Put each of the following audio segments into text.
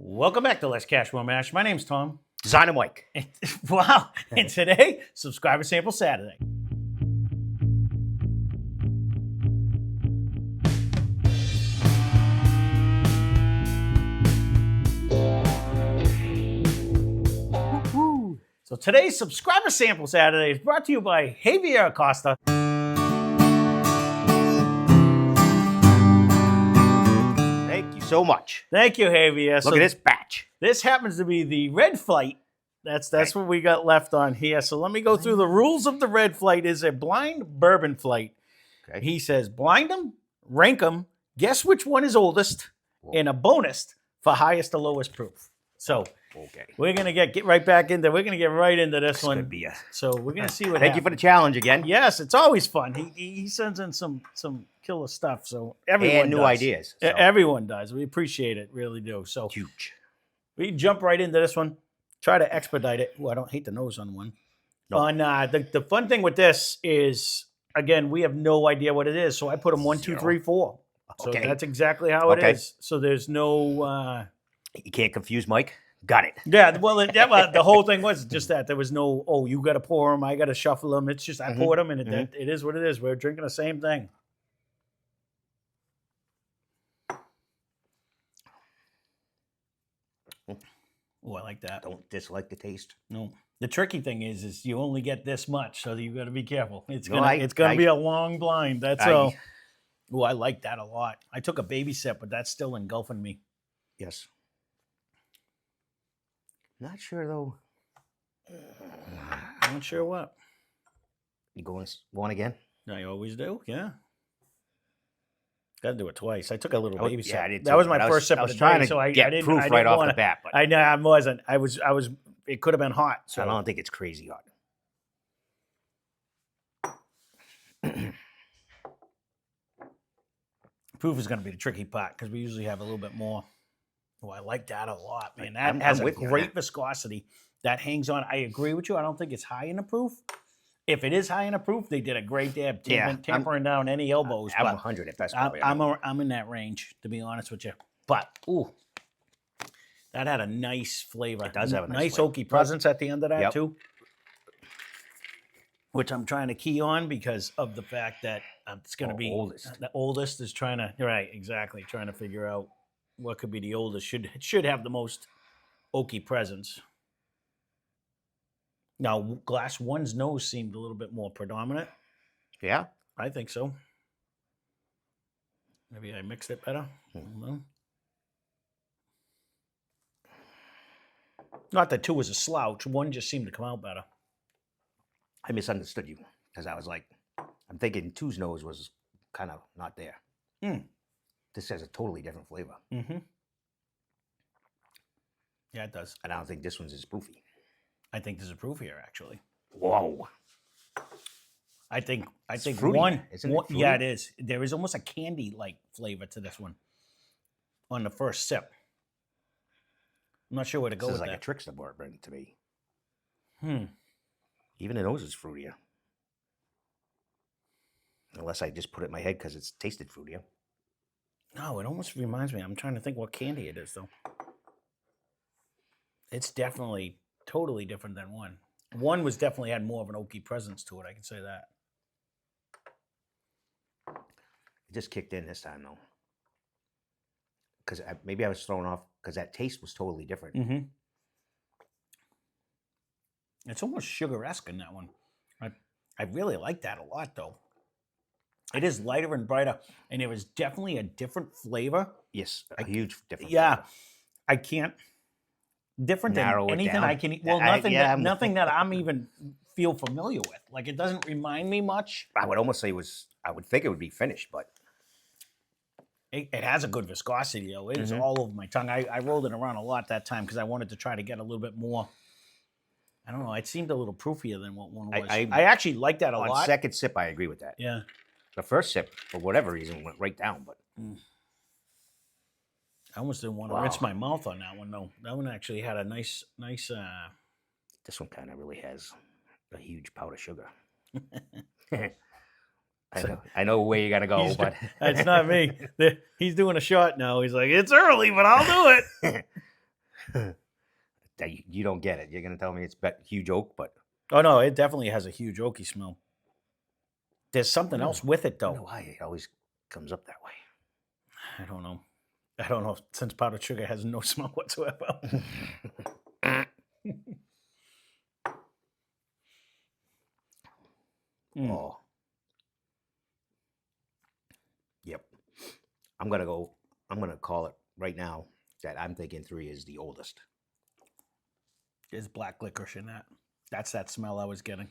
Welcome back to Lesscashmoremash. My name's Tom. Designer Mike. Wow. And today, Subscriber Sample Saturday. Woo-hoo. So today's Subscriber Sample Saturday is brought to you by Javier Acosta. Thank you so much. Thank you, Javier. Look at this batch. This happens to be the red flight. That's what we got left on here. So let me go through the rules of the red flight. Is a blind bourbon flight. Okay. He says blind them, rank them, guess which one is oldest, and a bonus for highest to lowest proof. So we're gonna get right back into. We're gonna get right into this one. Could be so we're gonna see what. Thank you for the challenge again. Yes, it's always fun. He sends in some killer stuff. So everyone and new does. ideas. So. Everyone does. We appreciate it, really do. So huge. We jump right into this one. Try to expedite it. Ooh, I don't hate the nose on one. No. On the fun thing with this is, again, we have no idea what it is. So I put them 1, 2, 3, 4. So that's exactly how it is. So there's no. You can't confuse Mike. Got it. Yeah. Well, the whole thing was just that there was no. Oh, you got to pour them. I got to shuffle them. It's just I poured them, and it is what it is. We're drinking the same thing. Oh, I like that. Don't dislike the taste. No. The tricky thing is you only get this much, so you got to be careful. It's gonna be a long blind. That's all. Oh, I like that a lot. I took a baby sip, but that's still engulfing me. Yes. Not sure though. Not sure what. You going one again? I always do. Yeah. Got to do it twice. I took a little baby sip. Yeah, I did too, that was my first sip. I was trying to get proof right off the bat, but I wasn't. I was. It could have been hot. So I don't think it's crazy hot. Proof is going to be the tricky part because we usually have a little bit more. Oh, I like that a lot, man. That has a great viscosity. That hangs on. I agree with you. I don't think it's high in the proof. If it is high in the proof, they did a great job tampering down any elbows. I'm 100 if that's probably I'm in that range, to be honest with you. But, ooh, that had a nice flavor. It does have a nice oaky presence at the end of that, too. Which I'm trying to key on because of the fact that it's going to be the oldest is trying to, right, exactly, trying to figure out what could be the oldest. It should have the most oaky presence. Now, glass 1's nose seemed a little bit more predominant. Yeah? I think so. Maybe I mixed it better. Not that 2 was a slouch. 1 just seemed to come out better. I misunderstood you because I was like, I'm thinking 2's nose was kind of not there. This has a totally different flavor. Yeah, it does. And I don't think this one's as proofy. I think there's a proof here, actually. Whoa. I think fruity, one. Isn't it fruity? Yeah, it is. There is almost a candy-like flavor to this one on the first sip. I'm not sure where to go with that. This is like a trickster bourbon to me. Even the nose is fruitier. Unless I just put it in my head because it's tasted fruitier. No, it almost reminds me. I'm trying to think what candy it is, though. It's definitely totally different than 1. 1 was definitely had more of an oaky presence to it. I can say that. It just kicked in this time, though. Because maybe I was thrown off because that taste was totally different. It's almost sugar-esque in that one. I really like that a lot, though. It is lighter and brighter, and there is definitely a different flavor. Yes, a huge difference. Yeah, flavor. I can't. Different narrow than anything I can eat. Well, nothing that I'm even feel familiar with. Like, it doesn't remind me much. I would almost say I would think it would be finished, but. It has a good viscosity, though. It is all over my tongue. I rolled it around a lot that time because I wanted to try to get a little bit more. I don't know. It seemed a little proofier than what 1 was. I actually like that a lot. On second sip, I agree with that. Yeah. The first sip, for whatever reason, went right down, but. I almost didn't want to rinse my mouth on that one, though. That one actually had a nice. This one kind of really has a huge powder sugar. I know where you're going to go, but... It's not me. He's doing a shot now. He's like, it's early, but I'll do it. That you don't get it. You're gonna tell me it's huge oak, but Oh no, it definitely has a huge oaky smell. There's something else with it I don't know though. why it always comes up that way. I don't know. I don't know since powdered sugar has no smell whatsoever. Oh. Yep. I'm gonna call it right now that I'm thinking 3 is the oldest. There's black licorice in that. That's that smell I was getting.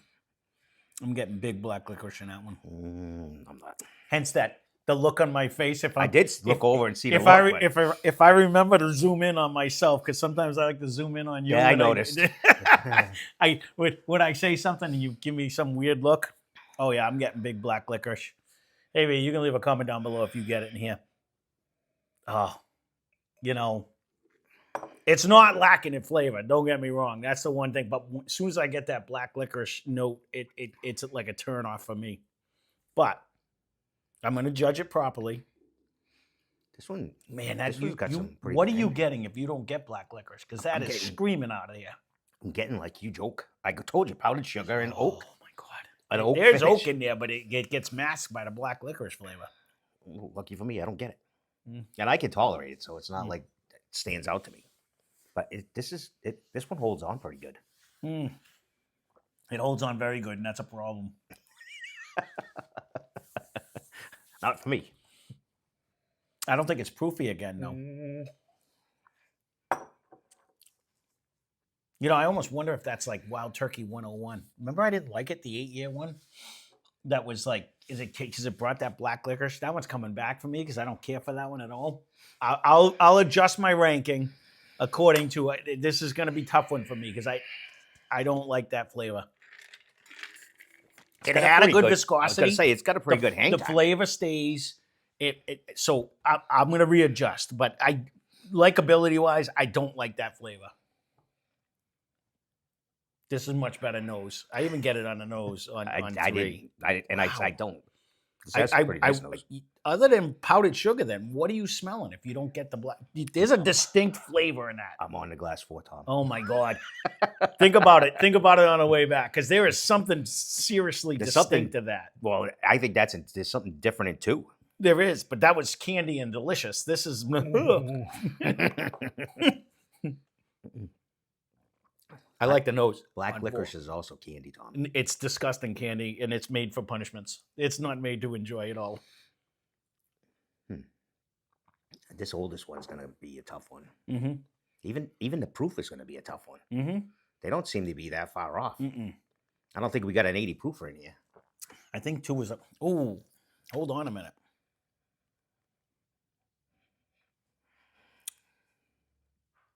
I'm getting big black licorice in that one. I'm not. Hence the look on my face. If I did look over and see the look. If I remember to zoom in on myself, because sometimes I like to zoom in on you. Yeah, I noticed. When I say something and you give me some weird look, oh yeah, I'm getting big black licorice. Hey, man, you can leave a comment down below if you get it in here. Oh, it's not lacking in flavor. Don't get me wrong. That's the one thing. But as soon as I get that black licorice note, it's like a turn off for me. But I'm going to judge it properly. This one, man, this one's got some pretty. What are you getting if you don't get black licorice? Because that is screaming out of here. I'm getting like huge oak. I told you, powdered sugar and oak. Oh my god! There's oak in there, but it gets masked by the black licorice flavor. Lucky for me, I don't get it, and I can tolerate it, so it's not like it stands out to me. But this one holds on pretty good. It holds on very good, and that's a problem. Not for me. I don't think it's proofy again, no. I almost wonder if that's like Wild Turkey 101. Remember I didn't like it, the 8-year one? That was like, is it because it brought that black licorice? That one's coming back for me because I don't care for that one at all. I'll adjust my ranking according to it. This is going to be a tough one for me because I don't like that flavor. It had a good viscosity. I was going to say, it's got a pretty good hang time. The flavor stays. So I'm going to readjust. But likability-wise, I don't like that flavor. This is much better nose. I even get it on the nose on 3. I don't. That's pretty nice nose. Other than powdered sugar, then, what are you smelling if you don't get the black? There's a distinct flavor in that. I'm on the glass 4, Tom. Oh, my God. Think about it. Think about it on the way back, because there is something seriously distinct to that. Well, I think there's something different in 2. There is, but that was candy and delicious. This is... I like the nose. Black licorice is also candy, Tom. It's disgusting candy, and it's made for punishments. It's not made to enjoy at all. This oldest one's going to be a tough one. Even the proof is going to be a tough one. They don't seem to be that far off. I don't think we got an 80 proofer in here. I think 2 is... Oh, hold on a minute.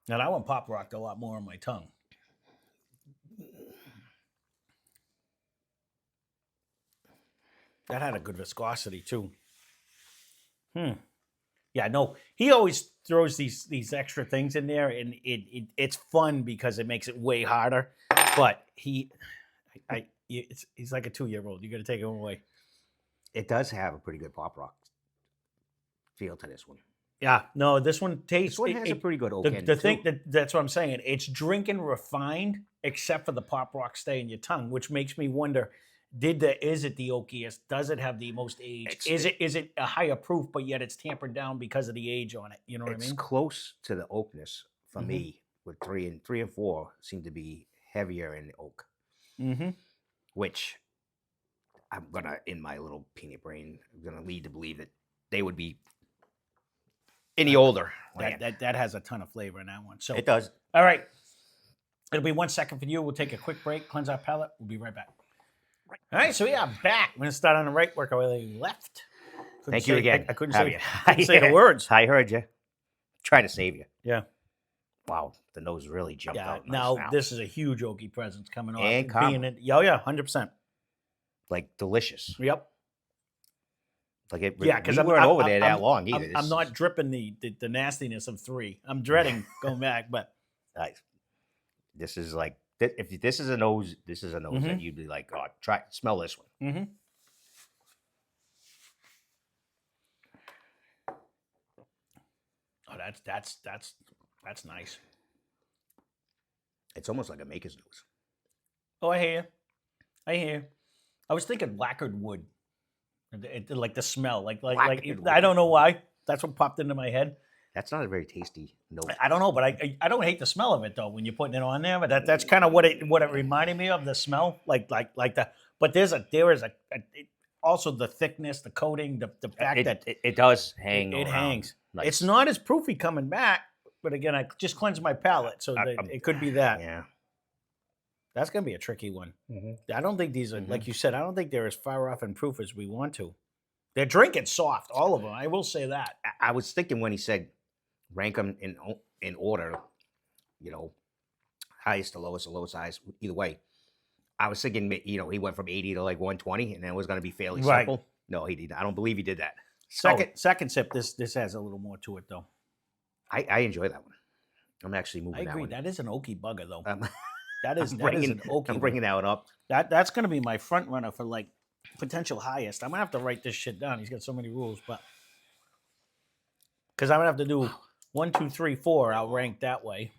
Now, that one pop rocked a lot more on my tongue. That had a good viscosity too. Yeah, no, he always throws these extra things in there, and it's fun because it makes it way harder. But he's like a 2-year-old. You got to take him away. It does have a pretty good pop rock feel to this one. Yeah, no, this one tastes. This one has a pretty good oak end, that's what I'm saying. It's drinking refined, except for the pop rock stay in your tongue, which makes me wonder: is it the oakiest? Does it have the most age? Is it a higher proof, but yet it's tampered down because of the age on it? You know what I mean? It's close to the oakness for me. With 3 and 4 seem to be heavier in the oak, which I'm gonna, in my little peanut brain, I'm gonna lead to believe that they would be any older. That has a ton of flavor in that one. So it does. All right, it'll be 1 second for you. We'll take a quick break, cleanse our palate. We'll be right back. All right, so yeah, back. I'm going to start on the right, work our way left. Thank you again. I couldn't say the words. I heard you. Try to save you. Yeah. Wow, the nose really jumped out. Now, this is a huge oaky presence coming off. And caramel. Yeah, 100%. Like, delicious. Yep. Like it, yeah, because we weren't over there that long either. I'm not dripping the nastiness of 3. I'm dreading going back, but... This is like... If this is a nose, that you'd be like, oh, smell this one. Oh, that's nice. It's almost like a maker's nose. Oh, I hear you. I hear you. I was thinking lacquered wood. Like the smell. I don't know why. That's what popped into my head. That's not a very tasty note. I don't know, but I don't hate the smell of it though when you're putting it on there. But that's kind of what it reminded me of, the smell, like that. But there is also the thickness, the coating, the fact that it does hang. It hangs. Nice. It's not as proofy coming back, but again, I just cleansed my palate, so it could be that. Yeah, that's gonna be a tricky one. Mm-hmm. I don't think these are like you said. I don't think they're as far off in proof as we want to. They're drinking soft, all of them. I will say that. I was thinking when he said rank them in order, highest to lowest, or lowest highest, either way. I was thinking, he went from 80 to like 120, and then it was going to be fairly simple. No, he didn't. I don't believe he did that. Second sip, this has a little more to it, though. I enjoy that one. I'm actually moving. I agree. That one. That is an oaky bugger, though. That is an oaky. I'm bringing that one up. That's going to be my front runner for like potential highest. I'm gonna have to write this shit down. He's got so many rules, but because I'm gonna have to do 1, 2, 3, 4. I'll rank that way,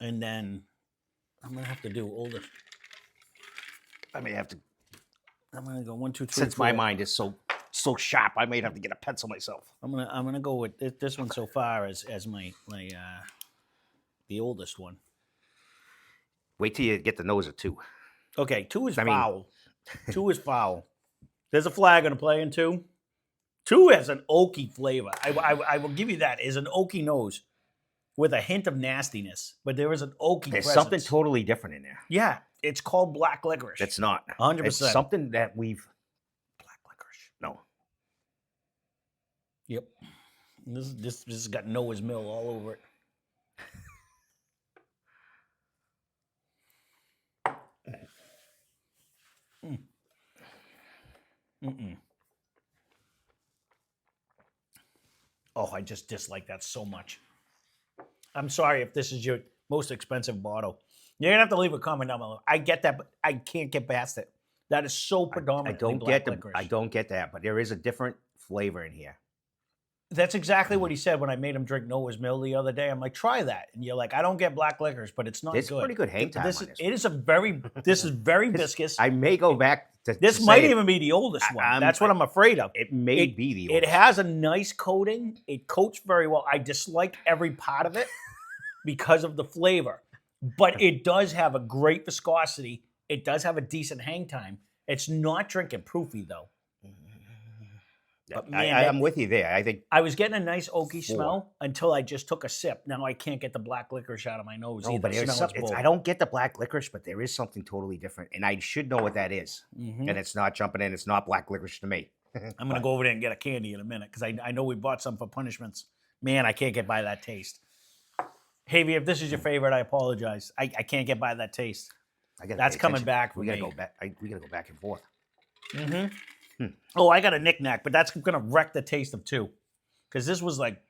and then I'm gonna have to do older. I may have to. I'm gonna go 1, 2, 3. Since 4. my mind is so sharp, I may have to get a pencil myself. I'm gonna go with this one so far as my the oldest one. Wait till you get the nose of 2. Okay, 2 is foul. 2 is foul. There's a flag on the play in 2. 2 has an oaky flavor. I will give you that. Is an oaky nose with a hint of nastiness, but there is an oaky. There's presence. Something totally different in there. Yeah, it's called black licorice. It's not 100%. It's something that we've black licorice. No. Yep. This has got Noah's Mill all over it. Oh, I just dislike that so much. I'm sorry if this is your most expensive bottle. You're gonna have to leave a comment down below. I get that, but I can't get past it. That is so predominant. I don't get that, but there is a different flavor in here. That's exactly what he said when I made him drink Noah's Mill the other day. I'm like, try that, and you're like, I don't get black licorice, but it's not good. It's pretty good hang time. This is very viscous. I may go back to this might even be the oldest one. That's what I'm afraid of. It may be the oldest. It has a nice coating. It coats very well. I dislike every part of it because of the flavor, but it does have a great viscosity. It does have a decent hang time. It's not drinking proofy though. But man, I'm with you there. I think I was getting a nice oaky smell until I just took a sip. Now I can't get the black licorice out of my nose either. But I don't get the black licorice, but there is something totally different, and I should know what that is. And it's not jumping in. It's not black licorice to me. I'm gonna go over there and get a candy in a minute because I know we bought some for punishments. Man, I can't get by that taste. Havy, if this is your favorite, I apologize. I can't get by that taste. That's coming back for me. We gotta go back and forth. Oh, I got a knick-knack, but that's gonna wreck the taste of 2, because this was like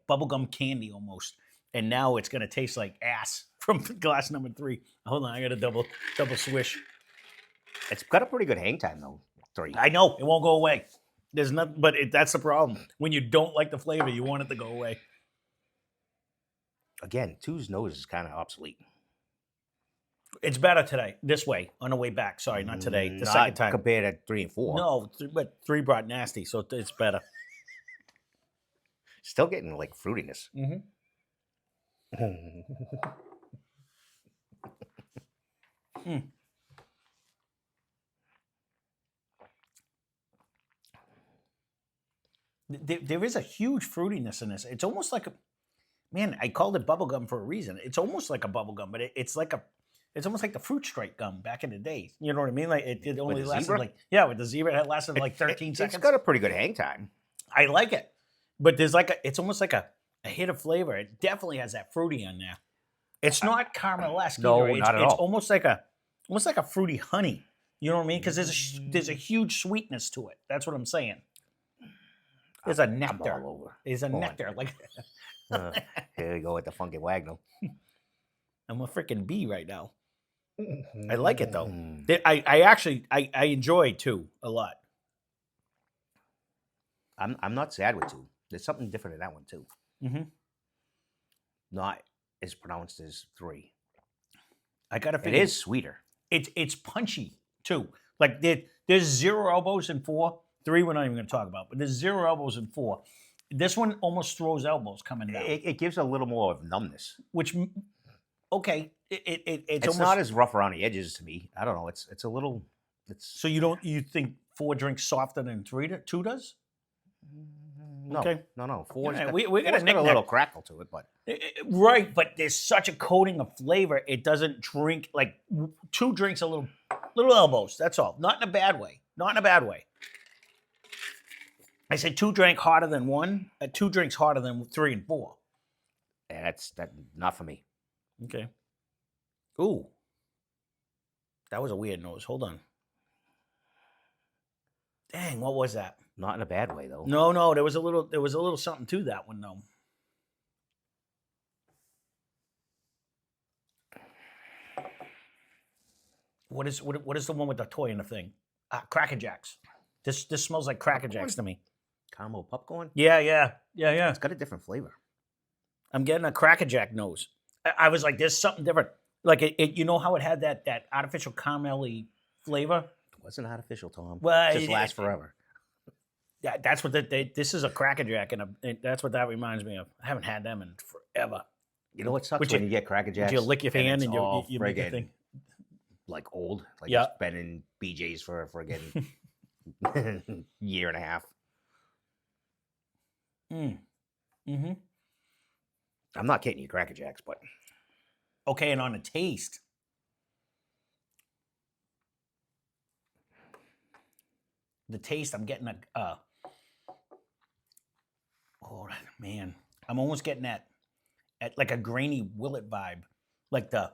bubblegum candy almost, and now it's gonna taste like ass from glass number 3. Hold on, I got a double swish. It's got a pretty good hang time though. 3. I know it won't go away. There's nothing, but that's the problem. When you don't like the flavor, you want it to go away. Again, 2's nose is kind of obsolete. It's better today. This way, on the way back. Sorry, not today. The second time. Compared to 3 and 4. No, but 3 brought nasty, so it's better. Still getting like fruitiness. There is a huge fruitiness in this. It's almost like I called it bubblegum for a reason. It's almost like a bubblegum, but it's almost like the fruit stripe gum back in the day. You know what I mean? Like it only lasted with the zebra, it lasted like 13 seconds. It's got a pretty good hang time. I like it. But there's it's almost like a hit of flavor. It definitely has that fruity on there. It's not caramel-esque either. Not at all. It's almost like a fruity honey. You know what I mean? Because there's a huge sweetness to it. That's what I'm saying. There's a nectar. I'm all over. There's a nectar. Like here we go with the funky Wagner. I'm a freaking bee right now. I like it though. I actually enjoy 2 a lot. I'm not sad with 2. There's something different in that one too. Not as pronounced as 3. I gotta It figure is sweeter. it's punchy too. Like there's 0 elbows in 4. 3 we're not even gonna talk about, but there's 0 elbows in 4. This one almost throws elbows coming down. It gives a little more of numbness. Which okay, it's almost not as rough around the edges to me. I don't know. It's a little. It's so you think 4 drinks softer than 2 does? no, Okay. no. 4's Yeah, got, we got a 4's got a knick-knack. little crackle to it, but Right, but there's such a coating of flavor. It doesn't drink like 2 drinks a little elbows. That's all. Not in a bad way. Not in a bad way. I said 2 drank hotter than 1. 2 drinks hotter than 3 and 4. yeah, that's not for me. Okay. Ooh, that was a weird nose. Hold on. Dang, what was that? Not in a bad way though. No, there was a little something to that one though. What is the one with the toy and the thing? Cracker Jacks. This smells like Cracker Jacks to me. Caramel popcorn. Yeah. It's got a different flavor. I'm getting a Cracker Jack nose. I was like, there's something different. Like it you know how it had that artificial caramel-y flavor? It wasn't artificial, Tom. Well, it just lasts forever. Yeah, that's what this is a Cracker Jack, and that's what that reminds me of. I haven't had them in forever. You know what sucks Would when you- you get Cracker Jacks? You lick your hand and all you make a friggin' thing. like old. Like Yeah. it's been in BJ's for a friggin' year and a half. Mm-hmm. I'm not kidding you, Cracker Jacks, but Okay, and on a taste. The taste, I'm getting oh man, I'm almost getting at like a grainy Willet vibe, like the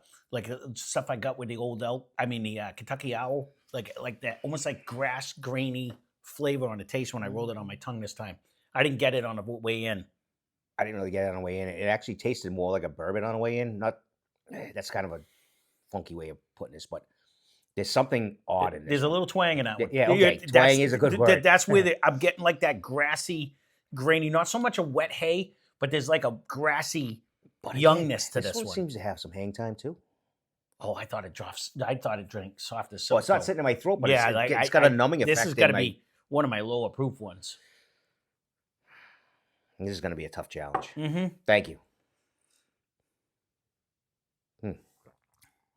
stuff I got with the old elk. I mean the Kentucky Owl, like that, almost like grass grainy flavor on the taste when I rolled it on my tongue this time. I didn't get it on the way in. I didn't really get it on the way in. It actually tasted more like a bourbon on the way in. Not that's kind of a funky way of putting this, but there's something odd in this. There's a little twang in that one. Yeah, okay. Twang is a good word. That's where I'm getting like that grassy, grainy, not so much a wet hay, but there's like a grassy youngness to this one. one. Seems to have some hang time too. Oh, I thought it drank soft as silk. Well, it's not sitting in my throat, but yeah, it's got a numbing effect. This is going to be one of my lower proof ones. This is going to be a tough challenge. Mm-hmm. Thank you.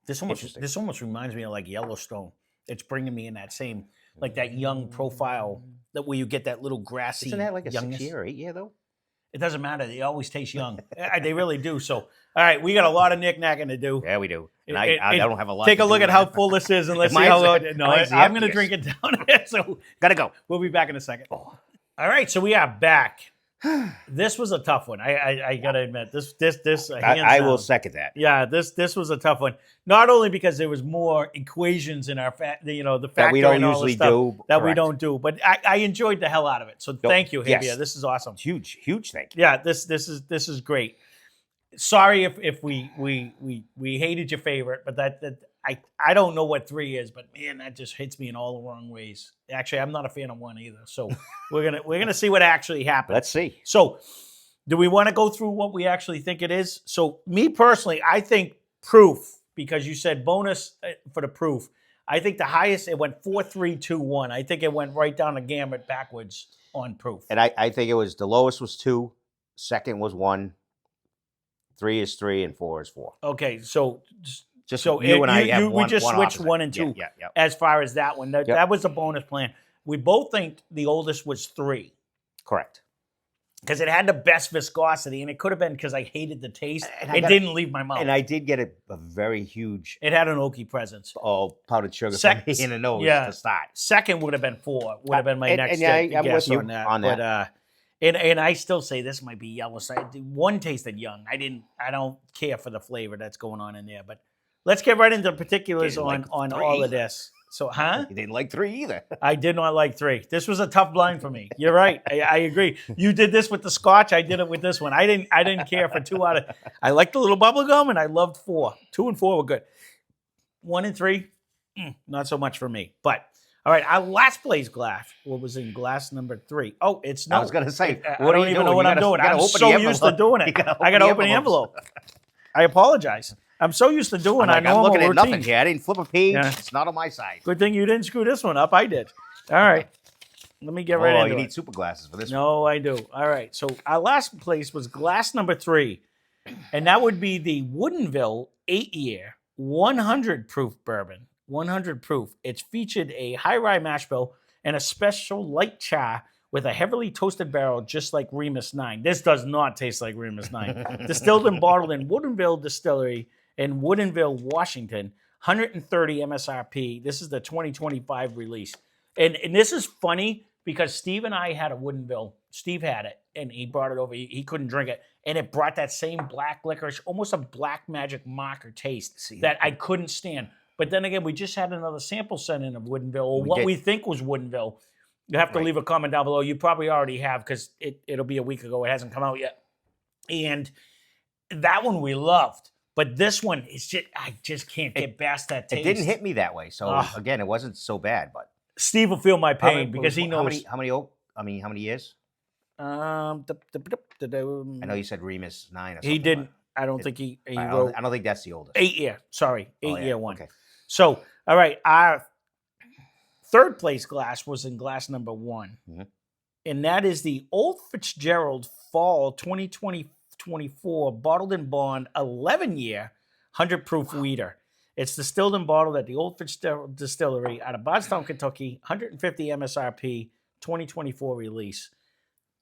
This almost reminds me of like Yellowstone. It's bringing me in that same, like that young profile, that where you get that little grassy. Isn't that like a youngness. 6 year or 8 year though? It doesn't matter. They always taste young. They really do. So, all right, we got a lot of knick-knacking to do. Yeah, we do. And I don't have a lot. Take to a look do at how full this is, and let's see Mine's- how. No, mine's I'm going to emptiest. drink it down. So Gotta go. we'll be back in a second. Oh. All right, so we are back. This was a tough one. I gotta admit this. I will second that. Yeah, this was a tough one. Not only because there was more equations in our the factor That we don't and all the usually stuff do. that we Correct. don't do, but I enjoyed the hell out of it. So thank you, Javier. Yes. This is awesome. Huge thank you. Yeah, this is great. Sorry if we hated your favorite, but that I don't know what 3 is, but man, that just hits me in all the wrong ways. Actually, I'm not a fan of 1 either. So we're gonna see what actually happened. Let's see. So, do we want to go through what we actually think it is? So, me personally, I think proof, because you said bonus for the proof. I think the highest, it went 4, 3, 2, 1. I think it went right down the gamut backwards on proof. And I think it was the lowest was 2, second was 1, 3 is 3, and 4 is 4. Okay, so Just so you and I have we just switched opposite. 1 and 2 Yeah. as far as that one. That was a bonus plan. We both think the oldest was 3. Correct. Because it had the best viscosity, and it could have been because I hated the taste. And It didn't leave my mouth. And I did get a very huge It had an oaky presence. powdered sugar Sec- for me in the nose yeah. to start. Second would have been 4. Would have been my next I'm guess with you on that. on that. But and I still say this might be yellow. So 1 tasted young. I don't care for the flavor that's going on in there. But let's get right into the particulars Didn't like on 3. all of this. So, You didn't like 3 either. I did not like 3. This was a tough blind for me. You're right. I agree. You did this with the Scotch. I did it with this one. I didn't care for 2 out of. I liked the little bubble gum, and I loved 4. 2 and 4 were good. 1 and 3, not so much for me. But all right, our last place glass. What was in glass number 3? Oh, it's no. I was gonna say, I what are don't you even doing? know what You I'm gotta- doing. you gotta I'm open so the used to envelope. doing You it. gotta I got to open open the the envelopes. envelope. I apologize. I'm so used to doing our I'm normal looking at routine. nothing here. I didn't flip a page. Yeah. It's not on my side. Good thing you didn't screw this one up. I did. All right. Let me get right into it. You need super glasses for this one. No, I do. All right. So our last place was glass number 3. And that would be the Woodinville 8-year 100 proof bourbon. 100 proof. It's featured a high rye mash bill and a special light char with a heavily toasted barrel, just like Remus 9. This does not taste like Remus 9. Distilled and bottled in Woodinville Distillery in Woodinville, Washington. 130 MSRP. This is the 2025 release. And this is funny because Steve and I had a Woodinville. Steve had it, and he brought it over. He couldn't drink it. And it brought that same black licorice, almost a black magic marker taste that I couldn't stand. But then again, we just had another sample sent in of Woodinville, or what we think was Woodinville. You have to leave a comment down below. You probably already have because it'll be a week ago. It hasn't come out yet. And that one we loved. But this one, I just can't get past that taste. It didn't hit me that way. So, again, it wasn't so bad. But Steve will feel my pain because he knows. How many years? I know you said Remus 9 or something. He didn't. I don't think he wrote. I don't think that's the oldest. 8-year. Sorry. 8-year one. Okay. So, all right. Our third place glass was in glass number 1. Mm-hmm. And that is the Old Fitzgerald Fall 2024 bottled and bond 11-year 100 proof weeder. It's distilled and bottled at the Old Fitzgerald Distillery out of Bardstown, Kentucky. 150 MSRP 2024 release.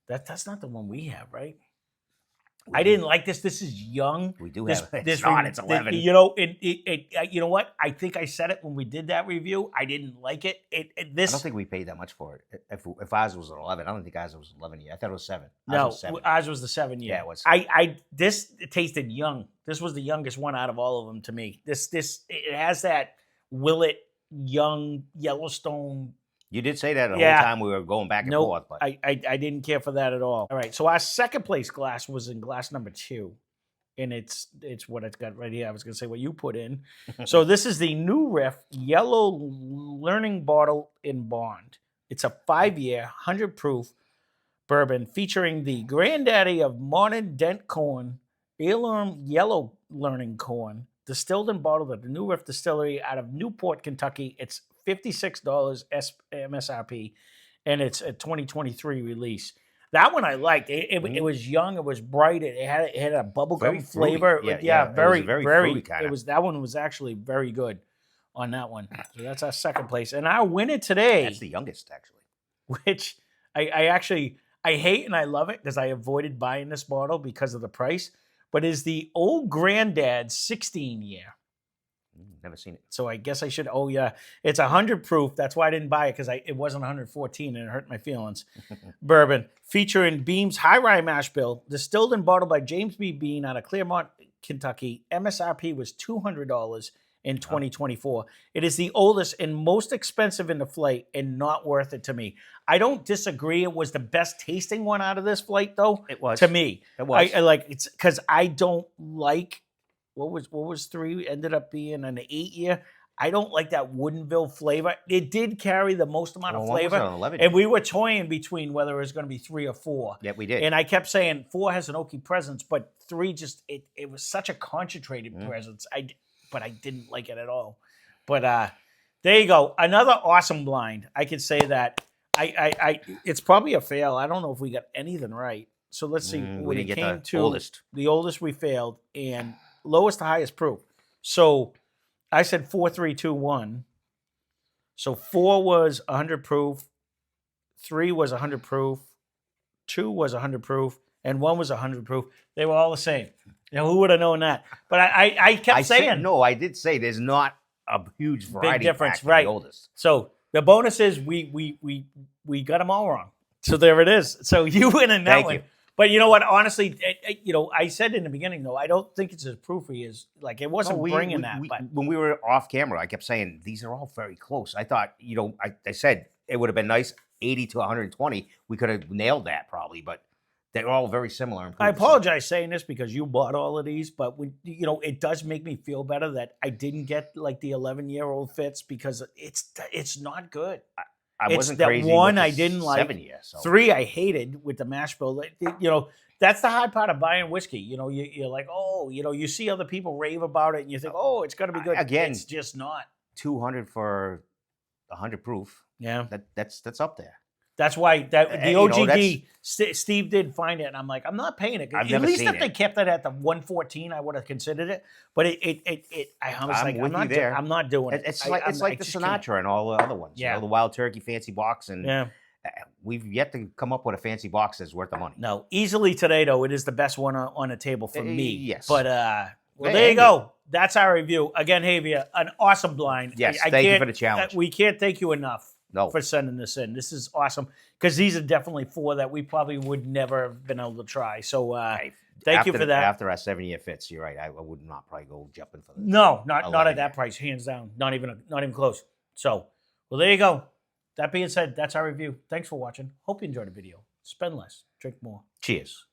That's not the one we have, right? I didn't like this. This is young. We do have it. It's 11. You know, you know what? I think I said it when we did that review. I didn't like it. I don't think we paid that much for it. If ours was an 11, I don't think ours was 11 year. I thought it was 7. Ours was the 7 year. Yeah, it was. This tasted young. This was the youngest one out of all of them to me. It has that Willet young Yellowstone. You did say that the whole time we were going back and forth. But I didn't care for that at all. All right, so our second place glass was in glass number 2. And it's what it's got right here. I was going to say what you put in. So this is the new Riff Yellow Learning Bottle in Bond. It's a 5-year, 100 proof bourbon featuring the granddaddy of modern dent corn, heirloom yellow learning corn, distilled and bottled at the New Riff Distillery out of Newport, Kentucky. It's $56 MSRP, and it's a 2023 release. That one I liked. It was young. It was bright. It had a bubblegum flavor. Very fruity kind of. That one was actually very good on that one. So that's our second place. And our winner today. That's the youngest, actually. Which I hate and I love it because I avoided buying this bottle because of the price. But is the Old Granddad 16-year. Never seen it. So I guess I should. Oh yeah, it's 100 proof. That's why I didn't buy it because it wasn't 114 and it hurt my feelings. Bourbon featuring Beam's High Rye Mash Bill, distilled and bottled by James B. Bean out of Claremont, Kentucky. MSRP was $200 in 2024. It is the oldest and most expensive in the flight and not worth it to me. I don't disagree. It was the best tasting one out of this flight, though. It was to me. It was. I like it's because I don't like. What was 3? Ended up being an 8-year. I don't like that Woodinville flavor. It did carry the most amount of flavor. And we were toying between whether it was going to be 3 or 4. Yeah, we did. And I kept saying 4 has an oaky presence, but 3 just, it was such a concentrated presence. But I didn't like it at all. But there you go. Another awesome blind. I could say that. It's probably a fail. I don't know if we got anything right. So let's see. We didn't get the oldest. The oldest we failed. And lowest to highest proof. So I said 4, 3, 2, 1. So 4 was 100 proof, 3 was 100 proof, 2 was 100 proof, and 1 was 100 proof. They were all the same. Now who would have known that? But I kept saying no. I did say there's not a huge variety. Big difference, pack right? The oldest. So the bonus is we got them all wrong. So there it is. So you win in that one. But you know what? Honestly, I said in the beginning, though, I don't think it's as proofy as, like, it wasn't bringing that. But when we were off camera, I kept saying, these are all very close. I thought, I said it would have been nice, 80 to 120. We could have nailed that probably, but they're all very similar. I apologize saying this because you bought all of these, but it does make me feel better that I didn't get, like, the 11-year-old Fitz because it's not good. I wasn't crazy. That 1 I didn't like. 7-year. So. 3 I hated with the mash bill. that's the hard part of buying whiskey. You know, you're like, oh, you know, you see other people rave about it, and you think, oh, it's gonna be good. Again, it's just not. 200 for 100 proof. Yeah, that's up there. That's why the OGD Steve did find it, and I'm like, I'm not paying it. I've At never least seen if they kept it at the 114, I would have considered it. But I was like, I'm not doing it. It's like the Sinatra and all the other ones. Yeah, you know, the Wild Turkey fancy box, and yeah. We've yet to come up with a fancy box that's worth the money. No, easily today though, it is the best one on the table for me. Yes, but well, there you go. That's our review again, Javier. An awesome blind. Yes, thank you for the challenge. We can't thank you enough. No. For sending this in. This is awesome because these are definitely 4 that we probably would never have been able to try. So thank you for that. After our 7-year fits, you're right. I would not probably go jumping for this. No, not at that price, hands down. Not even close. So, well, there you go. That being said, that's our review. Thanks for watching. Hope you enjoyed the video. Spend less, drink more. Cheers.